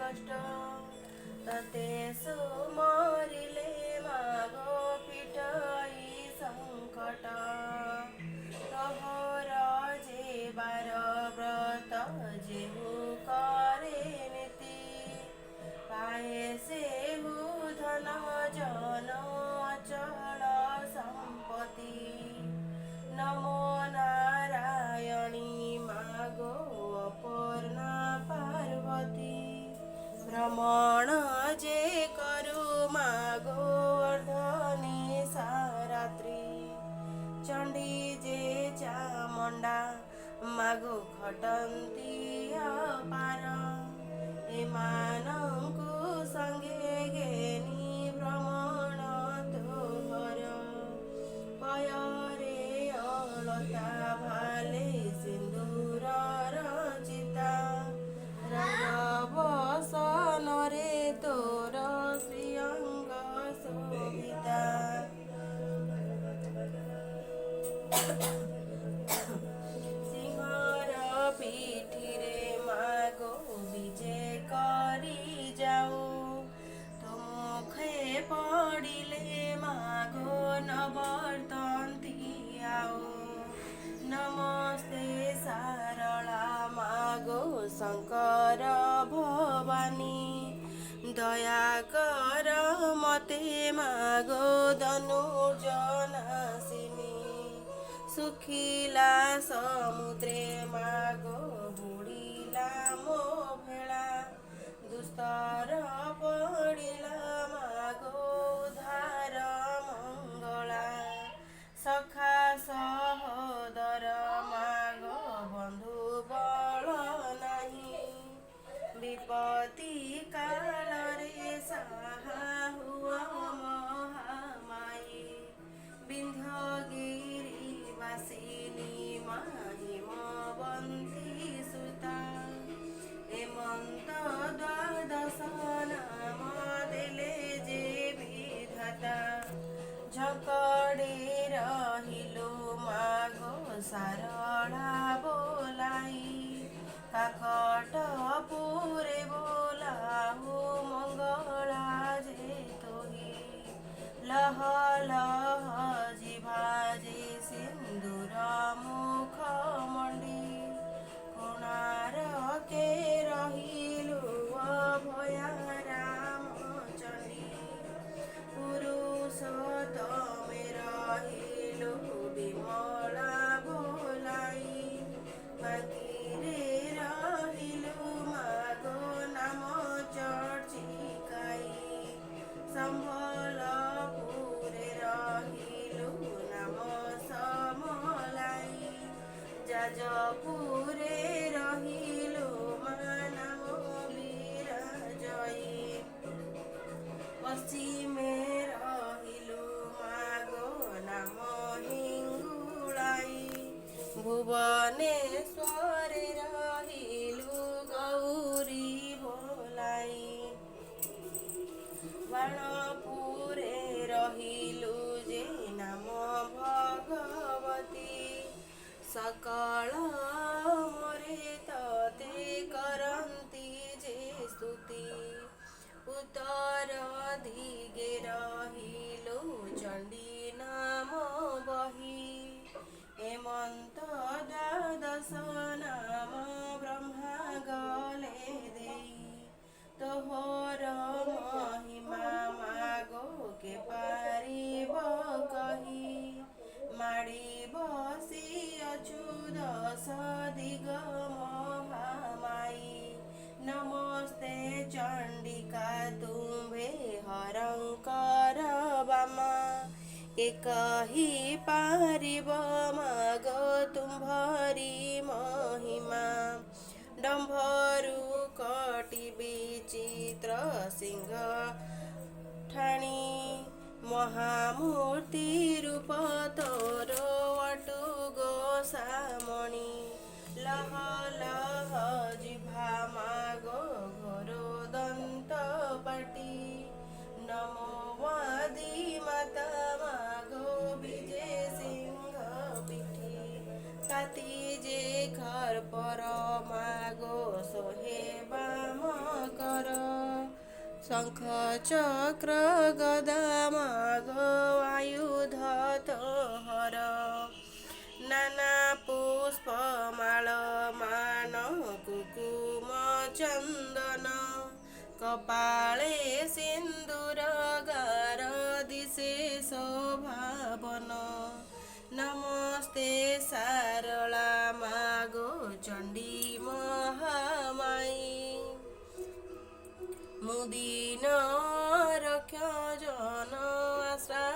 कष्ट तते सुमरिले मागो पिटाई संकट तोहर जे बार व्रत जेहु करे नीति पाए सेहु धन जन अचल सम्पत्ति नमो नारायणी मागो अपूर्णा पार्वती भ्रमण जे करु मागो अर्धनिशा रात्रि चंडी जे चामुंडा मागो खटंती अपार एमानंकु संगे घेनी भ्रमण तोहर पयरे अलता भाले सिंदूर रचिता रंगवसन रे तोर श्रीअंग शोभिता सिंहर पिठिरे मागो विजे करी जाऊ तो मुखे पड़िले मागो नवर्तन्ती आऊ नमस्ते सारला मागो शंकर भवानी दया कर मते मागो धनुर्जनासिनी सुखिला समुद्रे मागो बुड़िला मो भेला दुस्तर पड़िला मागो उद्धार मंगला सखा सहोदर मागो बंधु बल नाही विपत्ति काल रे साहा हुआ महामाई विंध्यगिरी वासिनी महिमवंती सुता हेमंत द्वादश नाम देले जे विधाता झकड़े रहिलो मागो सारला बोलाई काकट पुरे बोलाहु मंगला जे तोही लह लह जिभाजे सिंदूर मुख मंडी कोणार के रहिलु अभया रामचंडी पुरुषोत्तमे रहिलु विमला भोलाई बाकीरे रहिलु मागो नाम चर्चिकाई सम्बलपुरे रहिलु नाम समलाई जाजपुरे रहिलु मा नाम विराजई पश्चिमे रहिलु मागो नाम हिंगुलाई भुवनेश्वरे रहिलु गौरी भोलाई बाणपुरे रहिलु जे नाम भगवती सकल मोरे तते करन्ति जे स्तुति उत्तर दिगे रहिलु चंडी नाम बही हेमंत द्वादश नाम ब्रह्मा गले देई तोहर महिमा मागो के पारिब कही माड़ी बसी अछु दश दिग महामाई नमस्ते चंडिका तुम्भे हरंकर बामा एक ही पारिब मागो तुम्भरी महिमा डम्भरु कटि विचित्र सिंह ठाणी महामूर्ति रूप तोर वटु गोसामणि लह लह जिभा मागो घोरो दंत पाटी नमो वादी माता मागो विजय सिंह पिठी ताती जे घर पर मागो सोहे बाम कर শঙ্খ চক্র গদা মাঘ আয়ুধ তোহর নানা পুষ্পমাଳ ମାନ কুকুম চন্দন কপাଳେ সিন্দুর গার দিশে শোভাবন নমস্তে সারলা মাগো চণ্ডী মহামাই মুদিন রক্ষ জন আশ্রা